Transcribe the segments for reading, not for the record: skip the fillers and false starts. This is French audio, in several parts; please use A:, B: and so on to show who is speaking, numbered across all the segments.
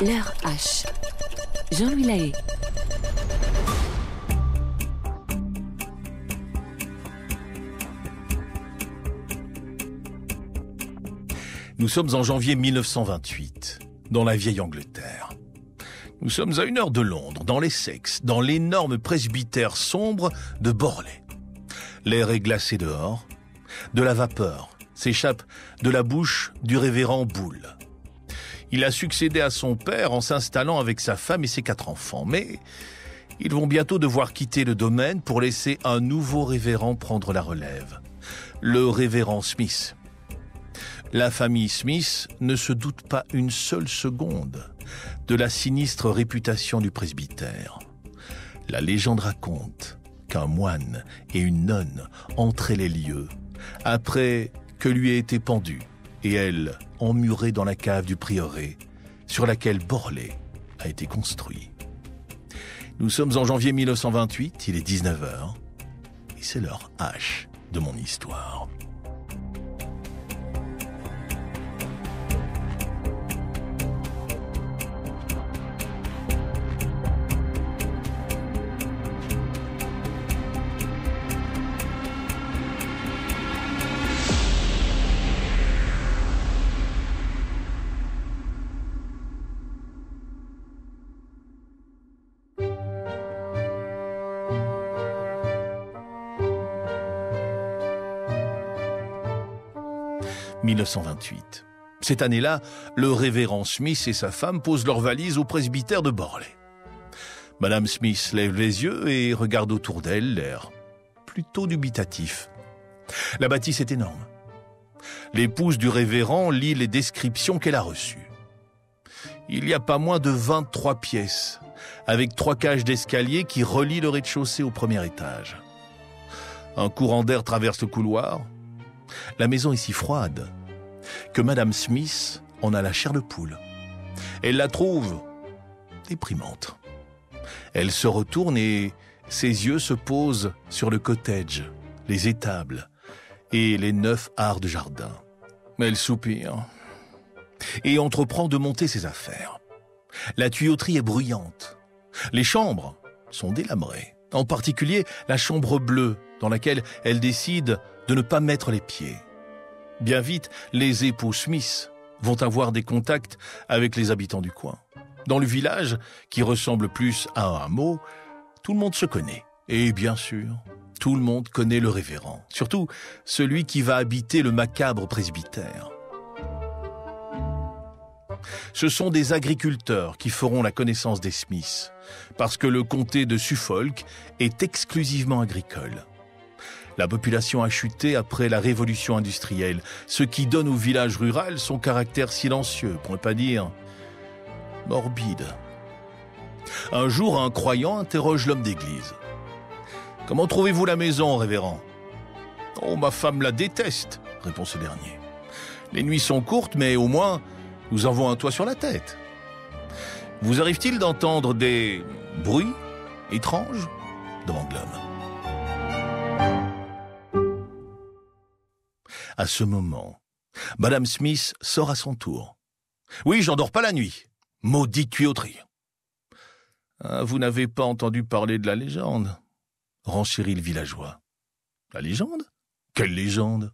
A: L'heure H. Jean-Louis Lahaye.
B: Nous sommes en janvier 1928, dans la vieille Angleterre. Nous sommes à 1 heure de Londres, dans l'Essex, dans l'énorme presbytère sombre de Borley. L'air est glacé dehors. De la vapeur s'échappe de la bouche du révérend Bull. Il a succédé à son père en s'installant avec sa femme et ses 4 enfants. Mais ils vont bientôt devoir quitter le domaine pour laisser un nouveau révérend prendre la relève. Le révérend Smith. La famille Smith ne se doute pas une seule seconde de la sinistre réputation du presbytère. La légende raconte qu'un moine et une nonne entraient les lieux après que lui ait été pendu et elle emmurée dans la cave du prieuré sur laquelle Borley a été construit. Nous sommes en janvier 1928, il est 19h et c'est l'heure H de mon histoire. « 1928. Cette année-là, le révérend Smith et sa femme posent leurs valises au presbytère de Borley. Madame Smith lève les yeux et regarde autour d'elle, l'air plutôt dubitatif. La bâtisse est énorme. L'épouse du révérend lit les descriptions qu'elle a reçues. Il y a pas moins de 23 pièces, avec 3 cages d'escalier qui relient le rez-de-chaussée au premier étage. Un courant d'air traverse le couloir. La maison est si froide que Madame Smith en a la chair de poule. Elle la trouve déprimante. Elle se retourne et ses yeux se posent sur le cottage, les étables et les 9 arts de jardin. Elle soupire et entreprend de monter ses affaires. La tuyauterie est bruyante. Les chambres sont délabrées, en particulier la chambre bleue dans laquelle elle décide de ne pas mettre les pieds. Bien vite, les époux Smith vont avoir des contacts avec les habitants du coin. Dans le village, qui ressemble plus à un hameau, tout le monde se connaît. Et bien sûr, tout le monde connaît le révérend. Surtout celui qui va habiter le macabre presbytère. Ce sont des agriculteurs qui feront la connaissance des Smiths, parce que le comté de Suffolk est exclusivement agricole. La population a chuté après la révolution industrielle, ce qui donne au village rural son caractère silencieux, pour ne pas dire morbide. Un jour, un croyant interroge l'homme d'église. « Comment trouvez-vous la maison, révérend ?»« Oh, ma femme la déteste, » répond ce dernier. « Les nuits sont courtes, mais au moins, nous avons un toit sur la tête. » « Vous arrive-t-il d'entendre des bruits étranges ?» demande l'homme. À ce moment, Madame Smith sort à son tour. « Oui, j'en dors pas la nuit. Maudite tuyauterie. »« Ah, vous n'avez pas entendu parler de la légende ?» renchérit le villageois. « La légende ? Quelle légende ?»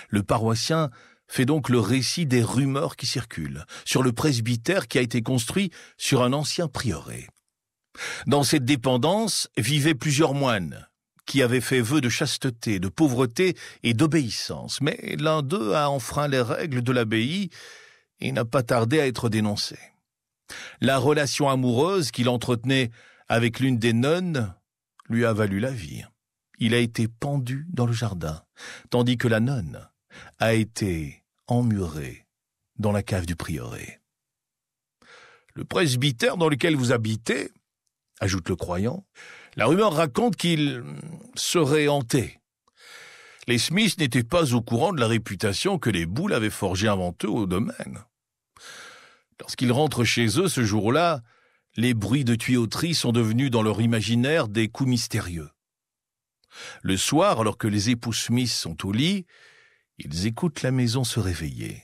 B: Le paroissien fait donc le récit des rumeurs qui circulent sur le presbytère qui a été construit sur un ancien prieuré. Dans cette dépendance vivaient plusieurs moines qui avaient fait vœu de chasteté, de pauvreté et d'obéissance. Mais l'un d'eux a enfreint les règles de l'abbaye et n'a pas tardé à être dénoncé. La relation amoureuse qu'il entretenait avec l'une des nonnes lui a valu la vie. Il a été pendu dans le jardin, tandis que la nonne a été emmurée dans la cave du prieuré. « Le presbytère dans lequel vous habitez, ajoute le croyant, la rumeur raconte qu'il serait hanté. Les Smiths n'étaient pas au courant de la réputation que les Bull avaient forgée avant eux au domaine. Lorsqu'ils rentrent chez eux ce jour-là, les bruits de tuyauterie sont devenus dans leur imaginaire des coups mystérieux. Le soir, alors que les époux Smith sont au lit, ils écoutent la maison se réveiller.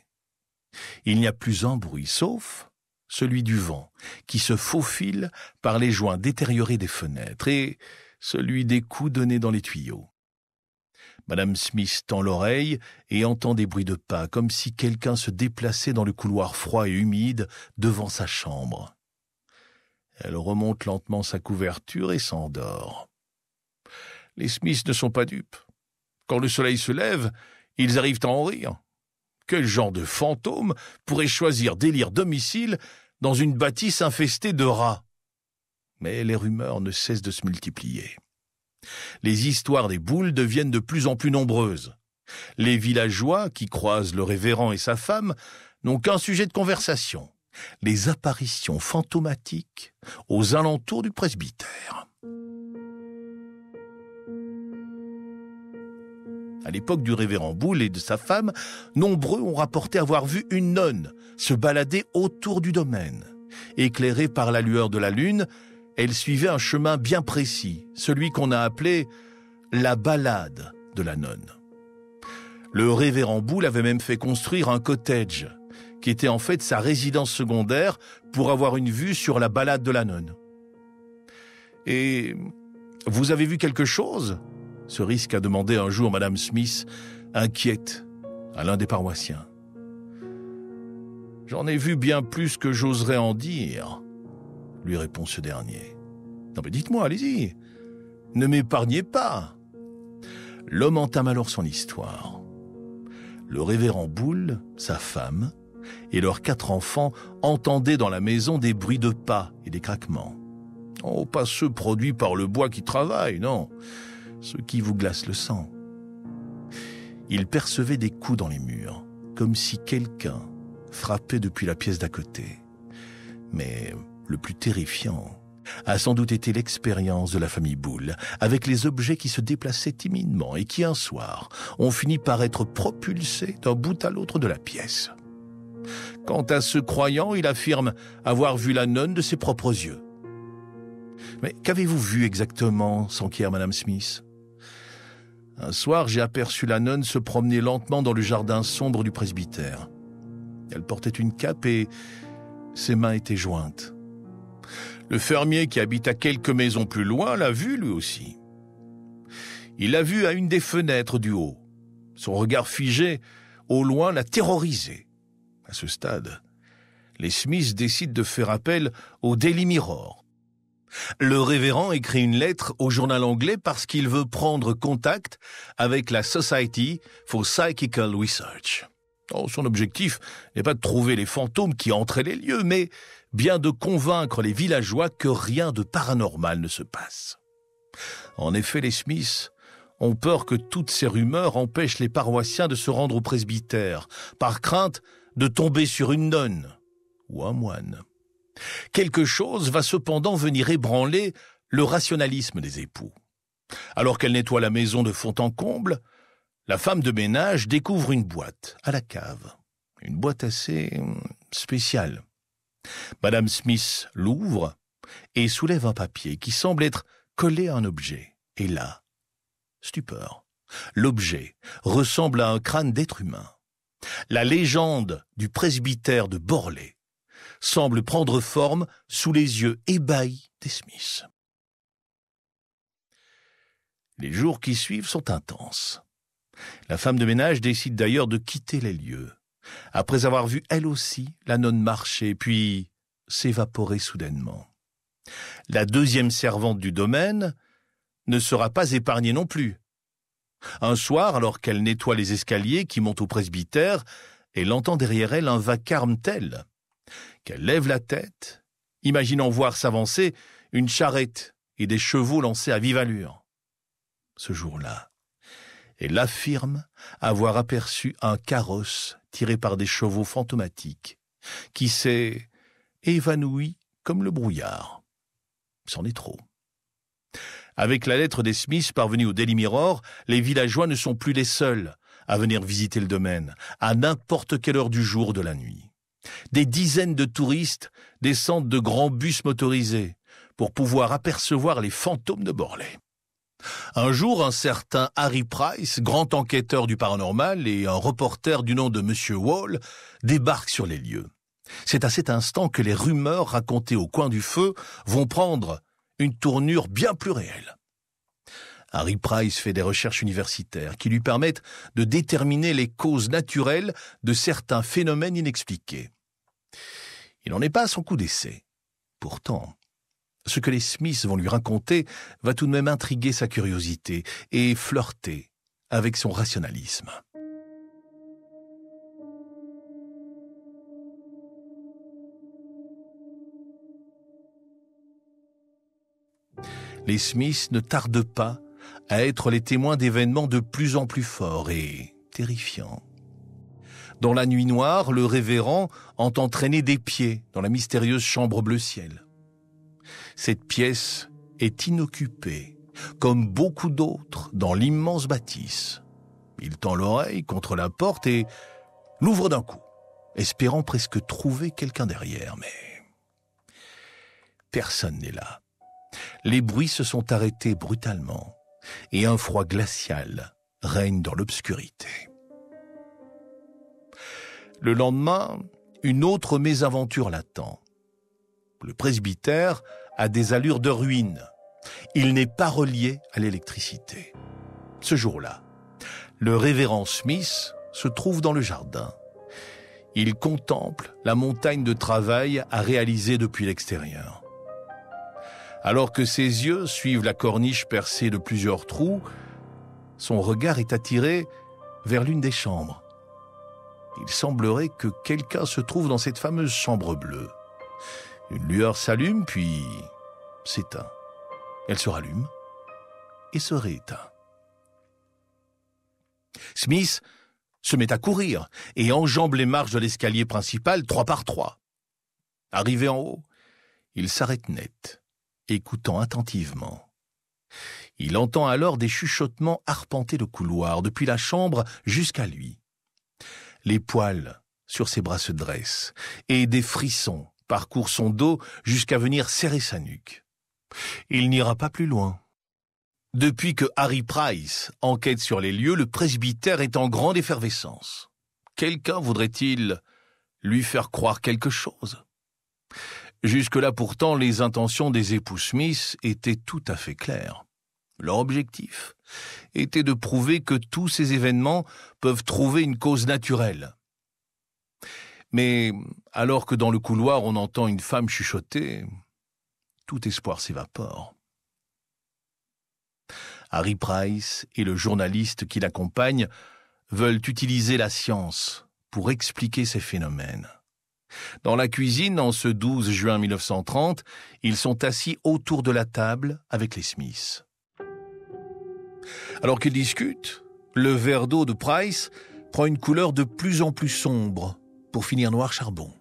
B: Il n'y a plus un bruit, sauf celui du vent, qui se faufile par les joints détériorés des fenêtres, et celui des coups donnés dans les tuyaux. Madame Smith tend l'oreille et entend des bruits de pas, comme si quelqu'un se déplaçait dans le couloir froid et humide devant sa chambre. Elle remonte lentement sa couverture et s'endort. Les Smiths ne sont pas dupes. Quand le soleil se lève, ils arrivent à en rire. Quel genre de fantôme pourrait choisir d'élire domicile dans une bâtisse infestée de rats? Mais les rumeurs ne cessent de se multiplier. Les histoires des boules deviennent de plus en plus nombreuses. Les villageois qui croisent le révérend et sa femme n'ont qu'un sujet de conversation: les apparitions fantomatiques aux alentours du presbytère. À l'époque du révérend Boule et de sa femme, nombreux ont rapporté avoir vu une nonne se balader autour du domaine. Éclairée par la lueur de la lune, elle suivait un chemin bien précis, celui qu'on a appelé la balade de la nonne. Le révérend Boule avait même fait construire un cottage, qui était en fait sa résidence secondaire, pour avoir une vue sur la balade de la nonne. « Et vous avez vu quelque chose ?» se risque à demander un jour Madame Smith, inquiète, à l'un des paroissiens. « J'en ai vu bien plus que j'oserais en dire, » lui répond ce dernier. « Non mais dites-moi, allez-y, ne m'épargnez pas. » L'homme entame alors son histoire. Le révérend Boule, sa femme et leurs 4 enfants entendaient dans la maison des bruits de pas et des craquements. Oh, pas ceux produits par le bois qui travaille, non, ceux qui vous glacent le sang. Ils percevaient des coups dans les murs, comme si quelqu'un frappait depuis la pièce d'à côté. Mais le plus terrifiant a sans doute été l'expérience de la famille Boule, avec les objets qui se déplaçaient timidement et qui, un soir, ont fini par être propulsés d'un bout à l'autre de la pièce. Quant à ce croyant, il affirme avoir vu la nonne de ses propres yeux. « Mais qu'avez-vous vu exactement ?» s'enquiert Madame Smith. « Un soir, j'ai aperçu la nonne se promener lentement dans le jardin sombre du presbytère. Elle portait une cape et ses mains étaient jointes. Le fermier qui habite à quelques maisons plus loin l'a vue lui aussi. Il l'a vue à une des fenêtres du haut. Son regard figé au loin l'a terrorisé. À ce stade, les Smiths décident de faire appel au Daily Mirror. Le révérend écrit une lettre au journal anglais parce qu'il veut prendre contact avec la Society for Psychical Research. Oh, son objectif n'est pas de trouver les fantômes qui entraient les lieux, mais bien de convaincre les villageois que rien de paranormal ne se passe. En effet, les Smiths ont peur que toutes ces rumeurs empêchent les paroissiens de se rendre au presbytère, par crainte de tomber sur une nonne ou un moine. Quelque chose va cependant venir ébranler le rationalisme des époux. Alors qu'elle nettoie la maison de fond en comble, la femme de ménage découvre une boîte à la cave. Une boîte assez spéciale. Madame Smith l'ouvre et soulève un papier qui semble être collé à un objet. Et là, stupeur, l'objet ressemble à un crâne d'être humain. La légende du presbytère de Borley semble prendre forme sous les yeux ébahis des Smiths. Les jours qui suivent sont intenses. La femme de ménage décide d'ailleurs de quitter les lieux, après avoir vu elle aussi la nonne marcher, puis s'évaporer soudainement. La deuxième servante du domaine ne sera pas épargnée non plus. Un soir, alors qu'elle nettoie les escaliers qui montent au presbytère, elle entend derrière elle un vacarme tel qu'elle lève la tête, imaginant voir s'avancer une charrette et des chevaux lancés à vive allure. Ce jour-là, elle affirme avoir aperçu un carrosse tiré par des chevaux fantomatiques qui s'est évanoui comme le brouillard. C'en est trop. Avec la lettre des Smiths parvenue au Daily Mirror, les villageois ne sont plus les seuls à venir visiter le domaine, à n'importe quelle heure du jour ou de la nuit. Des dizaines de touristes descendent de grands bus motorisés pour pouvoir apercevoir les fantômes de Borley. Un jour, un certain Harry Price, grand enquêteur du paranormal et un reporter du nom de Monsieur Wall, débarque sur les lieux. C'est à cet instant que les rumeurs racontées au coin du feu vont prendre une tournure bien plus réelle. Harry Price fait des recherches universitaires qui lui permettent de déterminer les causes naturelles de certains phénomènes inexpliqués. Il n'en est pas à son coup d'essai. Pourtant, ce que les Smiths vont lui raconter va tout de même intriguer sa curiosité et flirter avec son rationalisme. Les Smiths ne tardent pas à être les témoins d'événements de plus en plus forts et terrifiants. Dans la nuit noire, le révérend entend traîner des pieds dans la mystérieuse chambre bleu ciel. Cette pièce est inoccupée, comme beaucoup d'autres dans l'immense bâtisse. Il tend l'oreille contre la porte et l'ouvre d'un coup, espérant presque trouver quelqu'un derrière, mais personne n'est là. Les bruits se sont arrêtés brutalement et un froid glacial règne dans l'obscurité. Le lendemain, une autre mésaventure l'attend. Le presbytère a des allures de ruine. Il n'est pas relié à l'électricité. Ce jour-là, le révérend Smith se trouve dans le jardin. Il contemple la montagne de travail à réaliser depuis l'extérieur. Alors que ses yeux suivent la corniche percée de plusieurs trous, son regard est attiré vers l'une des chambres. Il semblerait que quelqu'un se trouve dans cette fameuse chambre bleue. Une lueur s'allume, puis s'éteint. Elle se rallume et se rééteint. Smith se met à courir et enjambe les marches de l'escalier principal 3 par 3. Arrivé en haut, il s'arrête net, écoutant attentivement. Il entend alors des chuchotements arpenter le couloir, depuis la chambre jusqu'à lui. Les poils sur ses bras se dressent, et des frissons parcourent son dos jusqu'à venir serrer sa nuque. Il n'ira pas plus loin. Depuis que Harry Price enquête sur les lieux, le presbytère est en grande effervescence. Quelqu'un voudrait-il lui faire croire quelque chose ? Jusque-là pourtant, les intentions des époux Smith étaient tout à fait claires. Leur objectif était de prouver que tous ces événements peuvent trouver une cause naturelle. Mais alors que dans le couloir on entend une femme chuchoter, tout espoir s'évapore. Harry Price et le journaliste qui l'accompagne veulent utiliser la science pour expliquer ces phénomènes. Dans la cuisine, en ce 12 juin 1930, ils sont assis autour de la table avec les Smiths. Alors qu'ils discutent, le verre d'eau de Price prend une couleur de plus en plus sombre pour finir noir charbon.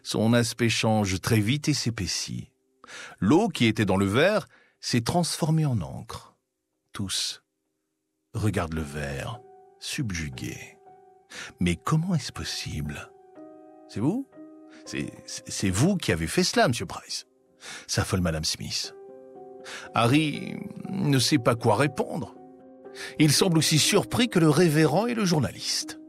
B: Son aspect change très vite et s'épaissit. L'eau qui était dans le verre s'est transformée en encre. Tous regardent le verre, subjugués. Mais comment est-ce possible ? C'est vous ? C'est vous qui avez fait cela, Monsieur Price, s'affole Madame Smith. Harry ne sait pas quoi répondre. Il semble aussi surpris que le révérend et le journaliste.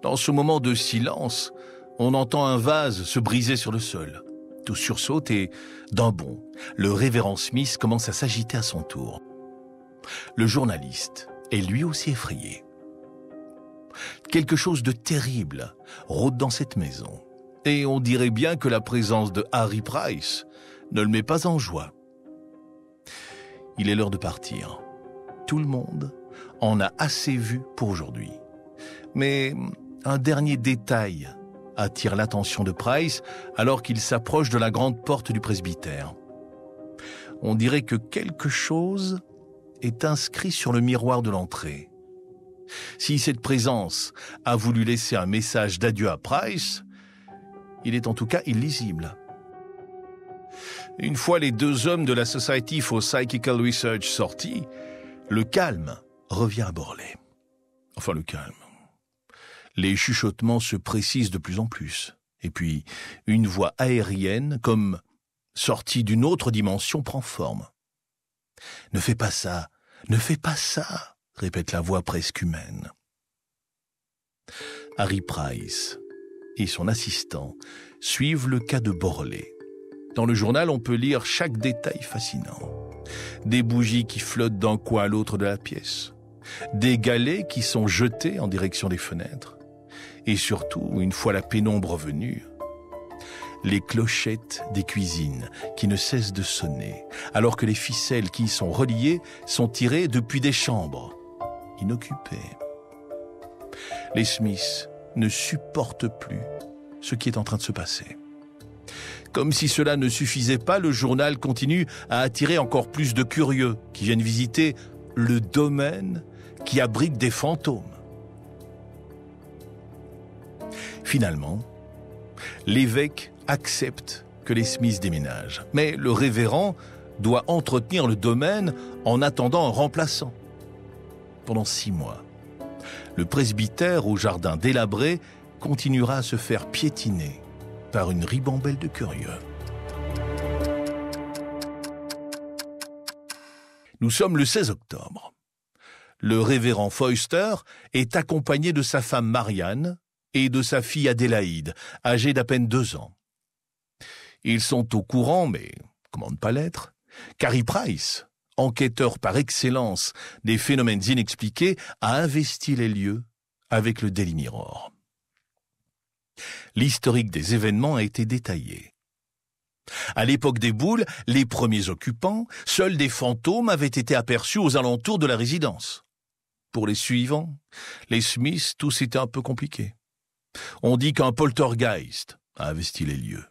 B: Dans ce moment de silence, on entend un vase se briser sur le sol. Tout sursaute et, d'un bond, le révérend Smith commence à s'agiter à son tour. Le journaliste est lui aussi effrayé. Quelque chose de terrible rôde dans cette maison. Et on dirait bien que la présence de Harry Price ne le met pas en joie. Il est l'heure de partir. Tout le monde en a assez vu pour aujourd'hui. Mais un dernier détail attire l'attention de Price alors qu'il s'approche de la grande porte du presbytère. On dirait que quelque chose est inscrit sur le miroir de l'entrée. Si cette présence a voulu laisser un message d'adieu à Price, il est en tout cas illisible. Une fois les deux hommes de la Society for Psychical Research sortis, le calme revient à Borley. Enfin, le calme. Les chuchotements se précisent de plus en plus. Et puis, une voix aérienne, comme sortie d'une autre dimension, prend forme. « Ne fais pas ça, ne fais pas ça !» répète la voix presque humaine. Harry Price et son assistant suivent le cas de Borlée. Dans le journal, on peut lire chaque détail fascinant. Des bougies qui flottent d'un coin à l'autre de la pièce, des galets qui sont jetés en direction des fenêtres, et surtout, une fois la pénombre venue, les clochettes des cuisines qui ne cessent de sonner, alors que les ficelles qui y sont reliées sont tirées depuis des chambres inoccupées. Les Smith ne supportent plus ce qui est en train de se passer. Comme si cela ne suffisait pas, le journal continue à attirer encore plus de curieux qui viennent visiter le domaine qui abrite des fantômes. Finalement, l'évêque accepte que les Smiths déménagent, mais le révérend doit entretenir le domaine en attendant un remplaçant. Pendant 6 mois, le presbytère au jardin délabré continuera à se faire piétiner par une ribambelle de curieux. Nous sommes le 16 octobre. Le révérend Foyster est accompagné de sa femme Marianne et de sa fille Adélaïde, âgée d'à peine 2 ans. Ils sont au courant, mais comment ne pas l'être, qu'Harry Price, enquêteur par excellence des phénomènes inexpliqués, a investi les lieux avec le Daily Mirror. L'historique des événements a été détaillé. À l'époque des boules, les premiers occupants, seuls des fantômes avaient été aperçus aux alentours de la résidence. Pour les suivants, les Smiths, tout c'était un peu compliqué. On dit qu'un poltergeist a investi les lieux.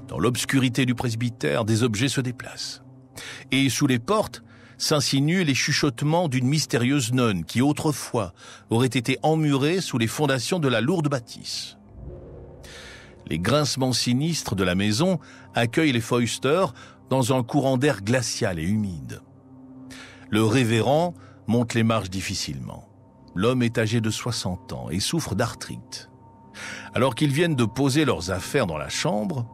B: Dans l'obscurité du presbytère, des objets se déplacent. Et sous les portes s'insinuent les chuchotements d'une mystérieuse nonne qui, autrefois, aurait été emmurée sous les fondations de la lourde bâtisse. Les grincements sinistres de la maison accueillent les Foyster dans un courant d'air glacial et humide. Le révérend monte les marches difficilement. L'homme est âgé de 60 ans et souffre d'arthrite. Alors qu'ils viennent de poser leurs affaires dans la chambre,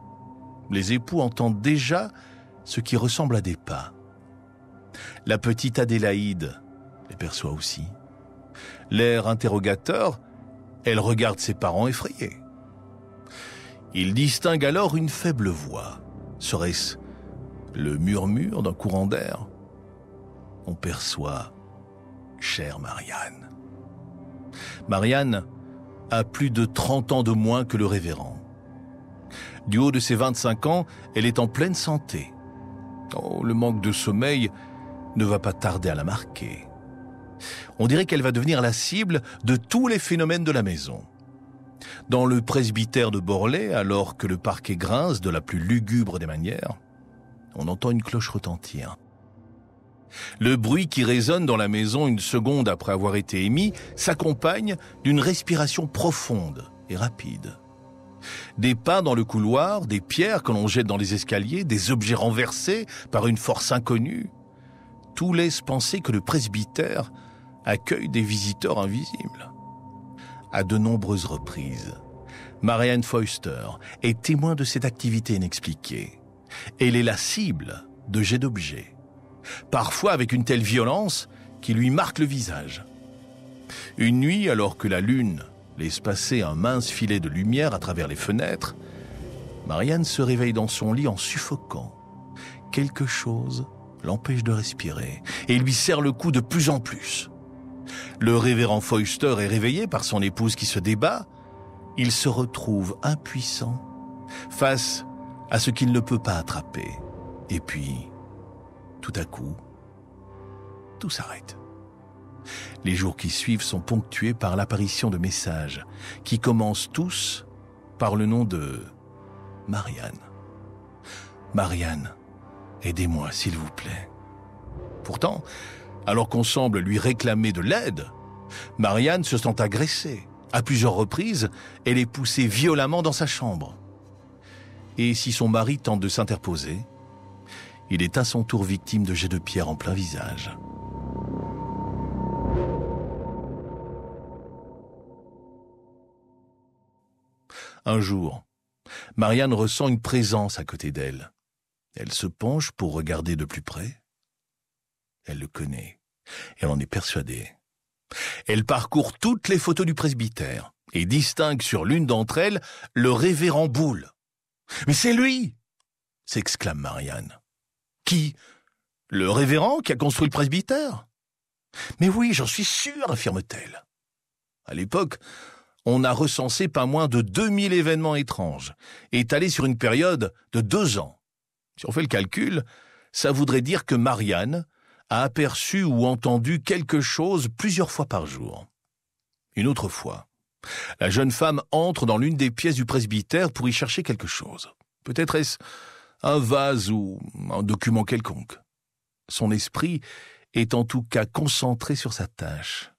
B: les époux entendent déjà ce qui ressemble à des pas. La petite Adélaïde les perçoit aussi. L'air interrogateur, elle regarde ses parents effrayés. Il distingue alors une faible voix. Serait-ce le murmure d'un courant d'air? On perçoit « Chère Marianne ». Marianne a plus de 30 ans de moins que le révérend. Du haut de ses 25 ans, elle est en pleine santé. Oh, le manque de sommeil ne va pas tarder à la marquer. On dirait qu'elle va devenir la cible de tous les phénomènes de la maison. Dans le presbytère de Borlée, alors que le parquet grince de la plus lugubre des manières, on entend une cloche retentir. Le bruit qui résonne dans la maison une seconde après avoir été émis s'accompagne d'une respiration profonde et rapide. Des pas dans le couloir, des pierres que l'on jette dans les escaliers, des objets renversés par une force inconnue. Tout laisse penser que le presbytère accueille des visiteurs invisibles. À de nombreuses reprises, Marianne Foyster est témoin de cette activité inexpliquée. Elle est la cible de jets d'objets, parfois avec une telle violence qui lui marque le visage. Une nuit, alors que la lune laisse passer un mince filet de lumière à travers les fenêtres, Marianne se réveille dans son lit en suffoquant. Quelque chose l'empêche de respirer et lui serre le cou de plus en plus. Le révérend Foyster est réveillé par son épouse qui se débat. Il se retrouve impuissant face à ce qu'il ne peut pas attraper. Et puis, tout à coup, tout s'arrête. Les jours qui suivent sont ponctués par l'apparition de messages qui commencent tous par le nom de Marianne. Marianne, aidez-moi, s'il vous plaît. Pourtant, alors qu'on semble lui réclamer de l'aide, Marianne se sent agressée. À plusieurs reprises, elle est poussée violemment dans sa chambre. Et si son mari tente de s'interposer, il est à son tour victime de jets de pierre en plein visage. Un jour, Marianne ressent une présence à côté d'elle. Elle se penche pour regarder de plus près. Elle le connaît. Elle en est persuadée. Elle parcourt toutes les photos du presbytère et distingue sur l'une d'entre elles le révérend Boule. « Mais c'est lui !» s'exclame Marianne. « Qui ? Le révérend qui a construit le presbytère ?»« Mais oui, j'en suis sûre, affirme-t-elle. » À l'époque, on a recensé pas moins de 2000 événements étranges, étalés sur une période de 2 ans. Si on fait le calcul, ça voudrait dire que Marianne a aperçu ou entendu quelque chose plusieurs fois par jour. Une autre fois, la jeune femme entre dans l'une des pièces du presbytère pour y chercher quelque chose. Peut-être est-ce un vase ou un document quelconque. Son esprit est en tout cas concentré sur sa tâche.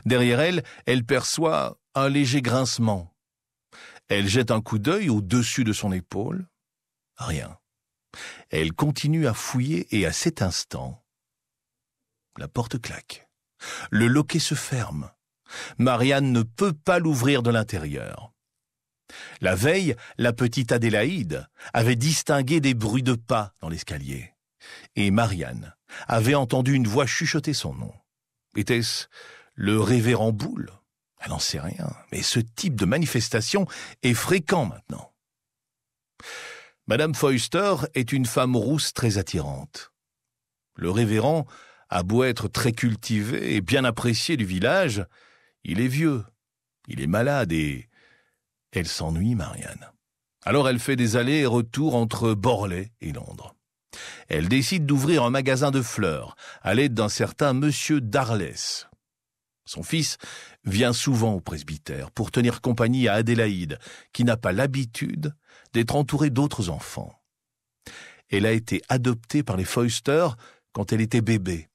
B: Derrière elle, elle perçoit un léger grincement. Elle jette un coup d'œil au-dessus de son épaule. Rien. Elle continue à fouiller et à cet instant, la porte claque. Le loquet se ferme. Marianne ne peut pas l'ouvrir de l'intérieur. La veille, la petite Adélaïde avait distingué des bruits de pas dans l'escalier. Et Marianne avait entendu une voix chuchoter son nom. Était-ce le révérend Boule ? Elle n'en sait rien, mais ce type de manifestation est fréquent maintenant. Madame Foyster est une femme rousse très attirante. Le révérend a beau être très cultivé et bien apprécié du village, il est vieux, il est malade et elle s'ennuie, Marianne. Alors elle fait des allers et retours entre Borley et Londres. Elle décide d'ouvrir un magasin de fleurs à l'aide d'un certain monsieur Darlès. Son fils vient souvent au presbytère pour tenir compagnie à Adélaïde, qui n'a pas l'habitude d'être entourée d'autres enfants. Elle a été adoptée par les Foyster quand elle était bébé.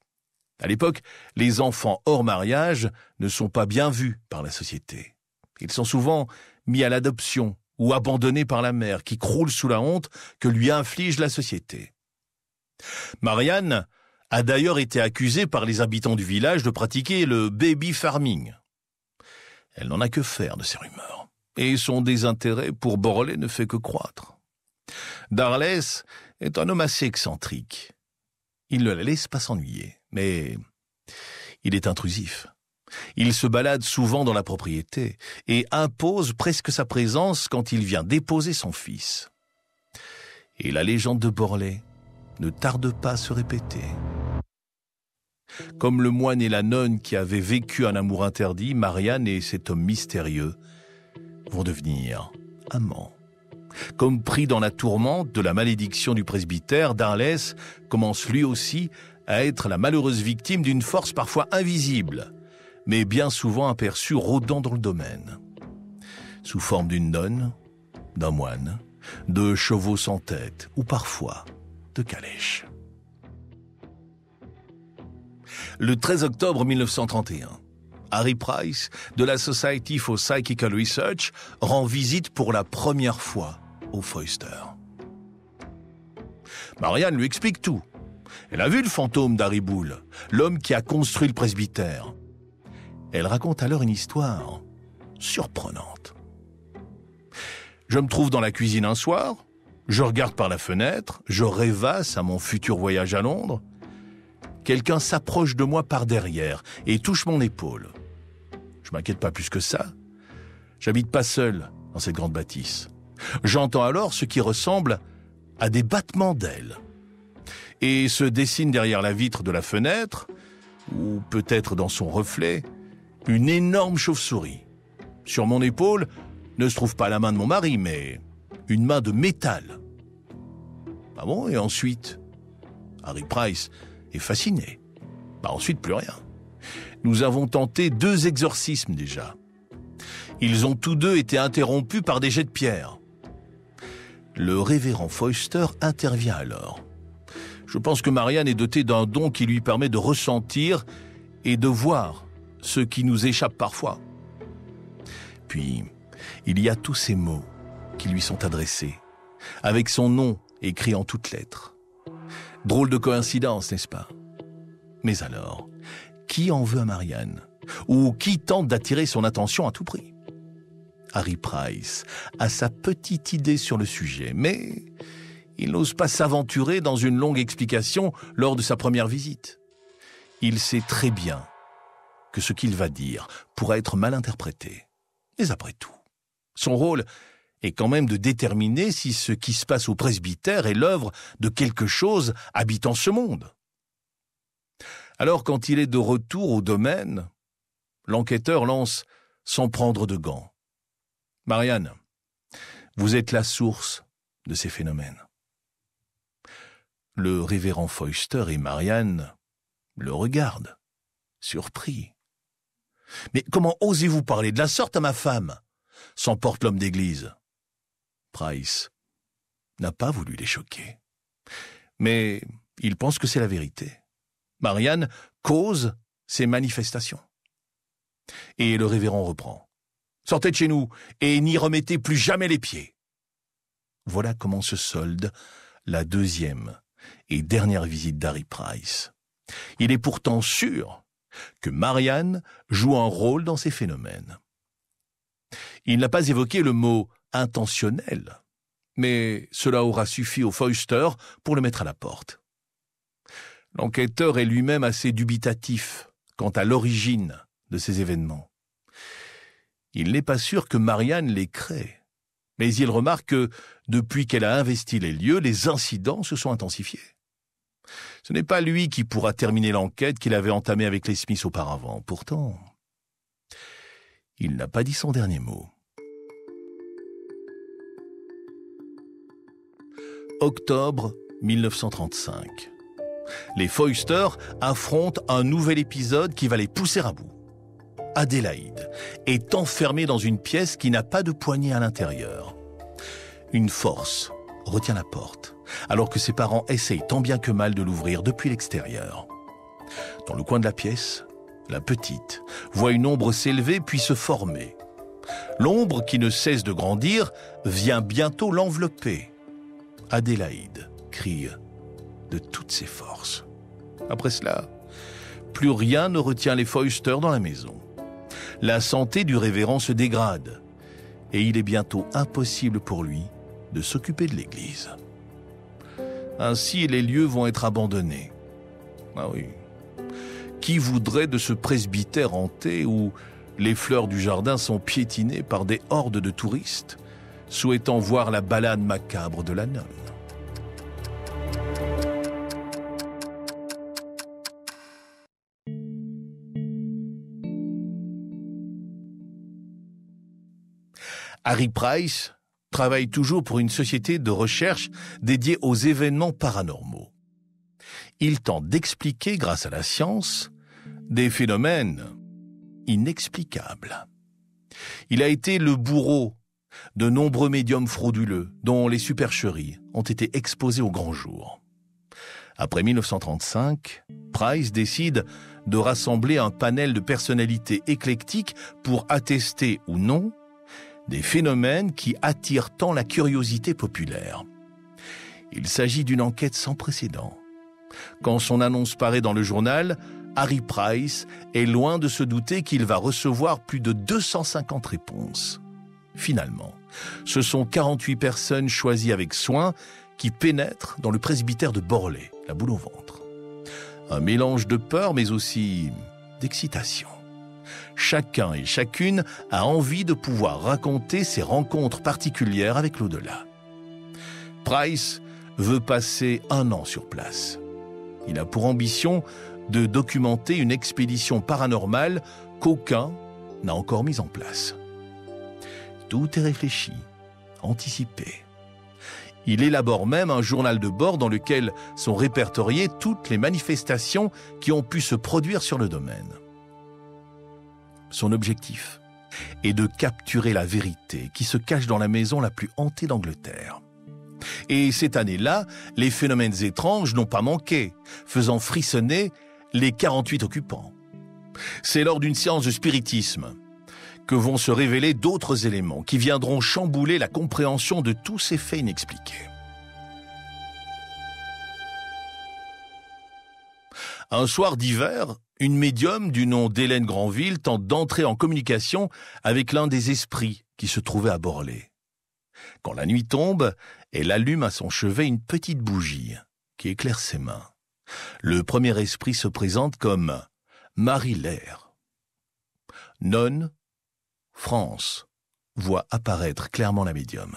B: À l'époque, les enfants hors mariage ne sont pas bien vus par la société. Ils sont souvent mis à l'adoption ou abandonnés par la mère qui croule sous la honte que lui inflige la société. Marianne a d'ailleurs été accusée par les habitants du village de pratiquer le baby farming. Elle n'en a que faire de ces rumeurs, et son désintérêt pour Borley ne fait que croître. Darlès est un homme assez excentrique. Il ne la laisse pas s'ennuyer, mais il est intrusif. Il se balade souvent dans la propriété et impose presque sa présence quand il vient déposer son fils. Et la légende de Borley ne tarde pas à se répéter. Comme le moine et la nonne qui avaient vécu un amour interdit, Marianne et cet homme mystérieux vont devenir amants. Comme pris dans la tourmente de la malédiction du presbytère, Darlès commence lui aussi à être la malheureuse victime d'une force parfois invisible, mais bien souvent aperçue rôdant dans le domaine. Sous forme d'une nonne, d'un moine, de chevaux sans tête ou parfois de calèches. Le 13 octobre 1931, Harry Price, de la Society for Psychical Research, rend visite pour la première fois aux Foyster. Marianne lui explique tout. Elle a vu le fantôme d'Harry Boule, l'homme qui a construit le presbytère. Elle raconte alors une histoire surprenante. Je me trouve dans la cuisine un soir, je regarde par la fenêtre, je rêvasse à mon futur voyage à Londres. Quelqu'un s'approche de moi par derrière et touche mon épaule. Je m'inquiète pas plus que ça. J'habite pas seul dans cette grande bâtisse. J'entends alors ce qui ressemble à des battements d'ailes. Et se dessine derrière la vitre de la fenêtre, ou peut-être dans son reflet, une énorme chauve-souris. Sur mon épaule ne se trouve pas la main de mon mari, mais une main de métal. Ah bon, et ensuite ? Harry Price est fasciné. Ensuite, plus rien. Nous avons tenté 2 exorcismes déjà. Ils ont tous 2 été interrompus par des jets de pierre. Le révérend Foyster intervient alors. Je pense que Marianne est dotée d'un don qui lui permet de ressentir et de voir ce qui nous échappe parfois. Puis, il y a tous ces mots qui lui sont adressés, avec son nom écrit en toutes lettres. Drôle de coïncidence, n'est-ce pas ? Mais alors, qui en veut à Marianne ? Ou qui tente d'attirer son attention à tout prix ? Harry Price a sa petite idée sur le sujet, mais il n'ose pas s'aventurer dans une longue explication lors de sa première visite. Il sait très bien que ce qu'il va dire pourra être mal interprété. Mais après tout, son rôle est quand même de déterminer si ce qui se passe au presbytère est l'œuvre de quelque chose habitant ce monde. Alors, quand il est de retour au domaine, l'enquêteur lance sans prendre de gants. « Marianne, vous êtes la source de ces phénomènes. » Le révérend Foyster et Marianne le regardent, surpris. « Mais comment osez-vous parler de la sorte à ma femme ?» s'emporte l'homme d'église. Price n'a pas voulu les choquer. Mais il pense que c'est la vérité. Marianne cause ces manifestations. Et le révérend reprend. « Sortez de chez nous et n'y remettez plus jamais les pieds. » Voilà comment se solde la deuxième et dernière visite d'Harry Price. Il est pourtant sûr que Marianne joue un rôle dans ces phénomènes. Il n'a pas évoqué le mot « intentionnel », mais cela aura suffi au Foyster pour le mettre à la porte. L'enquêteur est lui-même assez dubitatif quant à l'origine de ces événements. Il n'est pas sûr que Marianne les crée, mais il remarque que, depuis qu'elle a investi les lieux, les incidents se sont intensifiés. Ce n'est pas lui qui pourra terminer l'enquête qu'il avait entamée avec les Smiths auparavant. Pourtant, il n'a pas dit son dernier mot. Octobre 1935. Les Foyster affrontent un nouvel épisode qui va les pousser à bout. Adélaïde est enfermée dans une pièce qui n'a pas de poignée à l'intérieur. Une force retient la porte, alors que ses parents essayent tant bien que mal de l'ouvrir depuis l'extérieur. Dans le coin de la pièce, la petite voit une ombre s'élever puis se former. L'ombre, qui ne cesse de grandir, vient bientôt l'envelopper. Adélaïde crie de toutes ses forces. Après cela, plus rien ne retient les Foyster dans la maison. La santé du révérend se dégrade et il est bientôt impossible pour lui de s'occuper de l'église. Ainsi, les lieux vont être abandonnés. Ah oui. Qui voudrait de ce presbytère hanté où les fleurs du jardin sont piétinées par des hordes de touristes souhaitant voir la balade macabre de la nonne? Harry Price travaille toujours pour une société de recherche dédiée aux événements paranormaux. Il tente d'expliquer, grâce à la science, des phénomènes inexplicables. Il a été le bourreau de nombreux médiums frauduleux dont les supercheries ont été exposées au grand jour. Après 1935, Price décide de rassembler un panel de personnalités éclectiques pour attester ou non des phénomènes qui attirent tant la curiosité populaire. Il s'agit d'une enquête sans précédent. Quand son annonce paraît dans le journal, Harry Price est loin de se douter qu'il va recevoir plus de 250 réponses. Finalement, ce sont 48 personnes choisies avec soin qui pénètrent dans le presbytère de Borley, la boule au ventre. Un mélange de peur mais aussi d'excitation. Chacun et chacune a envie de pouvoir raconter ses rencontres particulières avec l'au-delà. Price veut passer 1 an sur place. Il a pour ambition de documenter une expédition paranormale qu'aucun n'a encore mise en place. Tout est réfléchi, anticipé. Il élabore même un journal de bord dans lequel sont répertoriées toutes les manifestations qui ont pu se produire sur le domaine. Son objectif est de capturer la vérité qui se cache dans la maison la plus hantée d'Angleterre. Et cette année-là, les phénomènes étranges n'ont pas manqué, faisant frissonner les 48 occupants. C'est lors d'une séance de spiritisme que vont se révéler d'autres éléments qui viendront chambouler la compréhension de tous ces faits inexpliqués. Un soir d'hiver, une médium du nom d'Hélène Granville tente d'entrer en communication avec l'un des esprits qui se trouvait à Borley. Quand la nuit tombe, elle allume à son chevet une petite bougie qui éclaire ses mains. Le premier esprit se présente comme Marie Lair. Nonne, France, voit apparaître clairement la médium.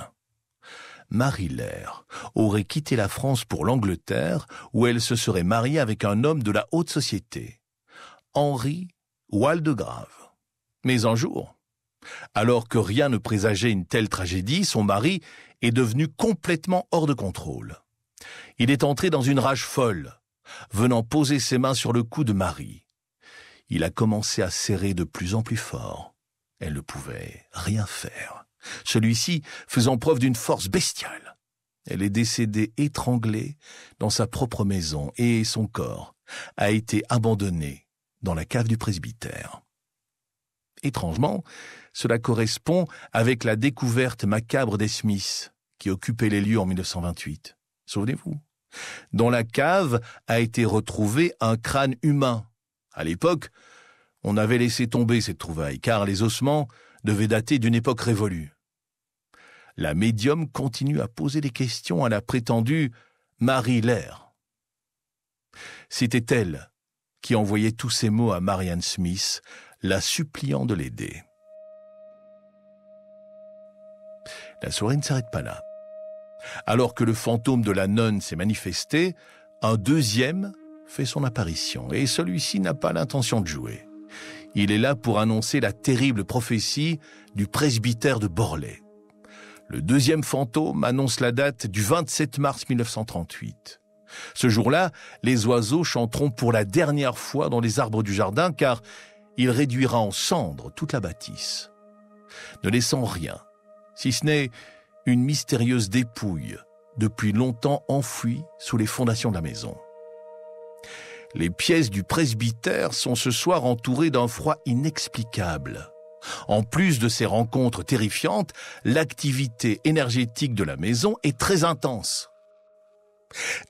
B: Marie Lair aurait quitté la France pour l'Angleterre, où elle se serait mariée avec un homme de la haute société, Henri Waldegrave. Mais un jour, alors que rien ne présageait une telle tragédie, son mari est devenu complètement hors de contrôle. Il est entré dans une rage folle, venant poser ses mains sur le cou de Marie. Il a commencé à serrer de plus en plus fort. Elle ne pouvait rien faire, celui-ci faisant preuve d'une force bestiale. Elle est décédée étranglée dans sa propre maison et son corps a été abandonné dans la cave du presbytère. Étrangement, cela correspond avec la découverte macabre des Smith, qui occupait les lieux en 1928. Souvenez-vous. Dans la cave a été retrouvé un crâne humain. À l'époque, on avait laissé tomber cette trouvaille, car les ossements devaient dater d'une époque révolue. La médium continue à poser des questions à la prétendue Marie Lair. C'était elle qui envoyait tous ces mots à Marianne Smith, la suppliant de l'aider. La soirée ne s'arrête pas là. Alors que le fantôme de la nonne s'est manifesté, un deuxième fait son apparition, et celui-ci n'a pas l'intention de jouer. Il est là pour annoncer la terrible prophétie du presbytère de Borlée. Le deuxième fantôme annonce la date du 27 mars 1938. Ce jour-là, les oiseaux chanteront pour la dernière fois dans les arbres du jardin, car il réduira en cendres toute la bâtisse, ne laissant rien, si ce n'est une mystérieuse dépouille, depuis longtemps enfouie sous les fondations de la maison. Les pièces du presbytère sont ce soir entourées d'un froid inexplicable. En plus de ces rencontres terrifiantes, l'activité énergétique de la maison est très intense.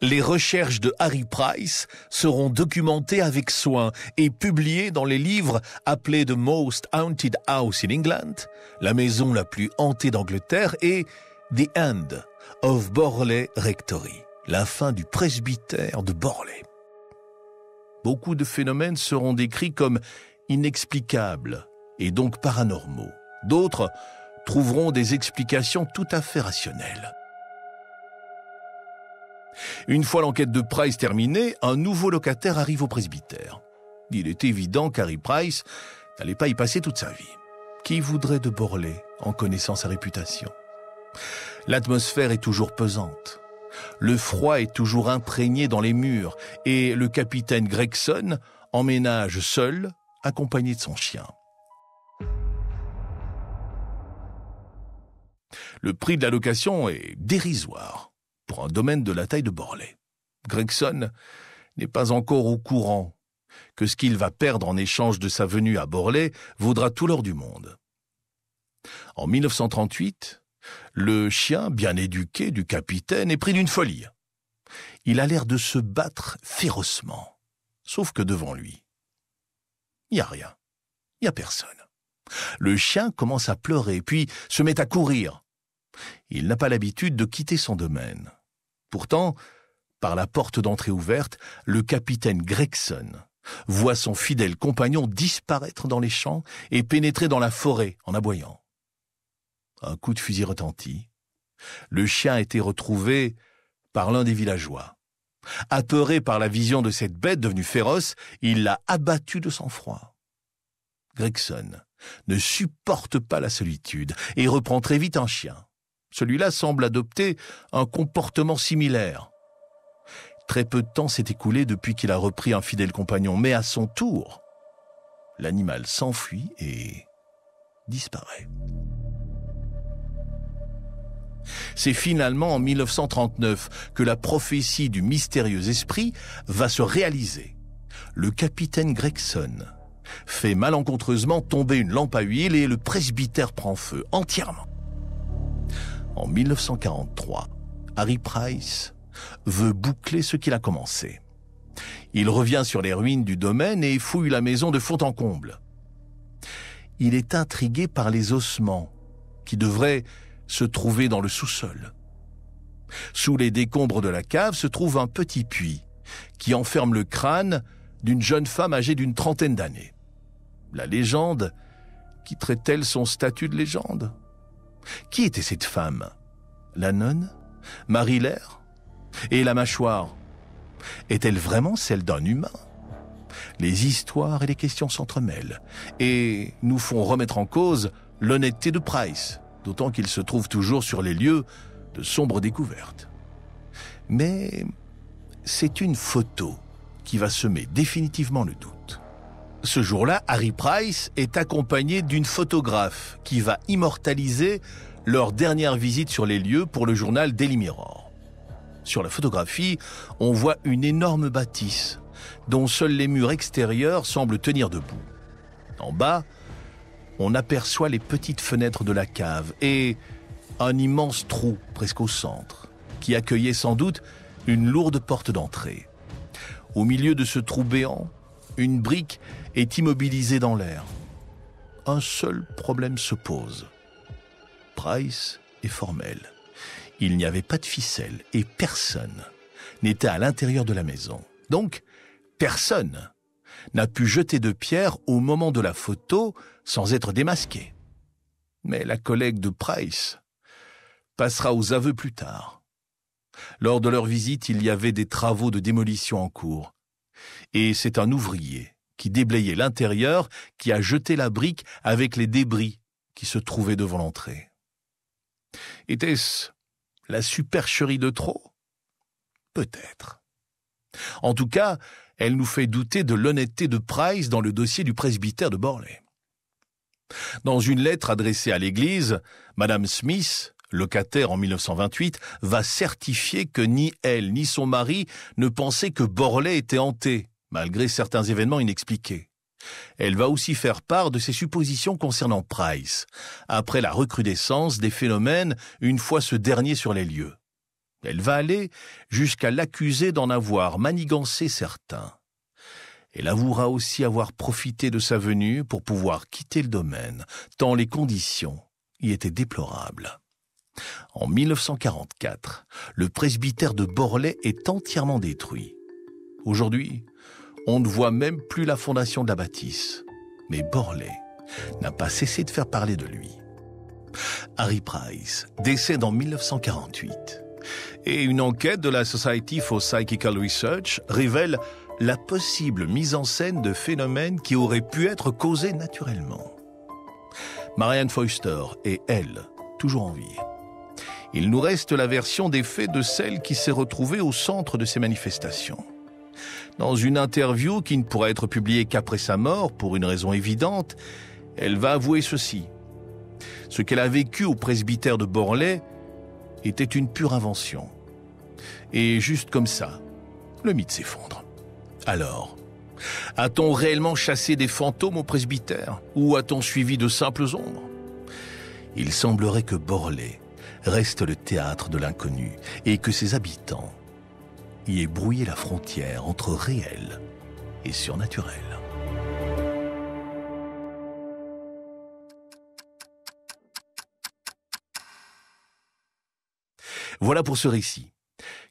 B: Les recherches de Harry Price seront documentées avec soin et publiées dans les livres appelés The Most Haunted House in England, la maison la plus hantée d'Angleterre, et The End of Borley Rectory, la fin du presbytère de Borley. Beaucoup de phénomènes seront décrits comme inexplicables et donc paranormaux. D'autres trouveront des explications tout à fait rationnelles. Une fois l'enquête de Price terminée, un nouveau locataire arrive au presbytère. Il est évident qu'Harry Price n'allait pas y passer toute sa vie. Qui voudrait de Borley en connaissant sa réputation? L'atmosphère est toujours pesante. Le froid est toujours imprégné dans les murs et le capitaine Gregson emménage seul, accompagné de son chien. Le prix de la location est dérisoire pour un domaine de la taille de Borley. Gregson n'est pas encore au courant que ce qu'il va perdre en échange de sa venue à Borley vaudra tout l'or du monde. En 1938, le chien bien éduqué du capitaine est pris d'une folie. Il a l'air de se battre férocement, sauf que devant lui, il n'y a rien, il n'y a personne. Le chien commence à pleurer, puis se met à courir. Il n'a pas l'habitude de quitter son domaine. Pourtant, par la porte d'entrée ouverte, le capitaine Gregson voit son fidèle compagnon disparaître dans les champs et pénétrer dans la forêt en aboyant. Un coup de fusil retentit. Le chien a été retrouvé par l'un des villageois. Apeuré par la vision de cette bête devenue féroce, il l'a abattu de sang-froid. Gregson ne supporte pas la solitude et reprend très vite un chien. Celui-là semble adopter un comportement similaire. Très peu de temps s'est écoulé depuis qu'il a repris un fidèle compagnon, mais à son tour, l'animal s'enfuit et disparaît. C'est finalement en 1939 que la prophétie du mystérieux esprit va se réaliser. Le capitaine Gregson fait malencontreusement tomber une lampe à huile et le presbytère prend feu entièrement. En 1943, Harry Price veut boucler ce qu'il a commencé. Il revient sur les ruines du domaine et fouille la maison de fond en comble. Il est intrigué par les ossements qui devraient se trouver dans le sous-sol. Sous les décombres de la cave se trouve un petit puits qui enferme le crâne d'une jeune femme âgée d'une 30aine d'années. La légende quitterait-elle son statut de légende? Qui était cette femme? La nonne? Marie Lair? Et la mâchoire? Est-elle vraiment celle d'un humain? Les histoires et les questions s'entremêlent et nous font remettre en cause l'honnêteté de Price, d'autant qu'il se trouve toujours sur les lieux de sombres découvertes. Mais c'est une photo qui va semer définitivement le doute. Ce jour-là, Harry Price est accompagné d'une photographe qui va immortaliser leur dernière visite sur les lieux pour le journal Daily Mirror. Sur la photographie, on voit une énorme bâtisse dont seuls les murs extérieurs semblent tenir debout. En bas, on aperçoit les petites fenêtres de la cave et un immense trou presque au centre, qui accueillait sans doute une lourde porte d'entrée. Au milieu de ce trou béant, une brique est immobilisée dans l'air. Un seul problème se pose. Price est formel. Il n'y avait pas de ficelle et personne n'était à l'intérieur de la maison. Donc, personne n'a pu jeter de pierre au moment de la photo sans être démasqué. Mais la collègue de Price passera aux aveux plus tard. Lors de leur visite, il y avait des travaux de démolition en cours. Et c'est un ouvrier qui déblayait l'intérieur qui a jeté la brique avec les débris qui se trouvaient devant l'entrée. Était-ce la supercherie de trop? Peut-être. En tout cas, elle nous fait douter de l'honnêteté de Price dans le dossier du presbytère de Borley. Dans une lettre adressée à l'église, Madame Smith, locataire en 1928, va certifier que ni elle ni son mari ne pensaient que Borley était hanté, malgré certains événements inexpliqués. Elle va aussi faire part de ses suppositions concernant Price, après la recrudescence des phénomènes une fois ce dernier sur les lieux. Elle va aller jusqu'à l'accuser d'en avoir manigancé certains. Elle avouera aussi avoir profité de sa venue pour pouvoir quitter le domaine, tant les conditions y étaient déplorables. En 1944, le presbytère de Borley est entièrement détruit. Aujourd'hui, on ne voit même plus la fondation de la bâtisse. Mais Borley n'a pas cessé de faire parler de lui. Harry Price décède en 1948. Et une enquête de la Society for Psychical Research révèle la possible mise en scène de phénomènes qui auraient pu être causés naturellement. Marianne Foister est, elle, toujours en vie. Il nous reste la version des faits de celle qui s'est retrouvée au centre de ces manifestations. Dans une interview qui ne pourra être publiée qu'après sa mort, pour une raison évidente, elle va avouer ceci. Ce qu'elle a vécu au presbytère de Borley était une pure invention. Et juste comme ça, le mythe s'effondre. Alors, a-t-on réellement chassé des fantômes au presbytère ou a-t-on suivi de simples ombres? Il semblerait que Borley reste le théâtre de l'inconnu et que ses habitants y aient brouillé la frontière entre réel et surnaturel. Voilà pour ce récit,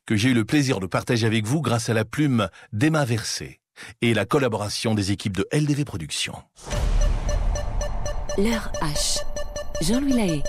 B: que j'ai eu le plaisir de partager avec vous grâce à la plume d'Emma Versé et la collaboration des équipes de LDV Productions.
A: L'heure H. Jean-Louis Lahaye.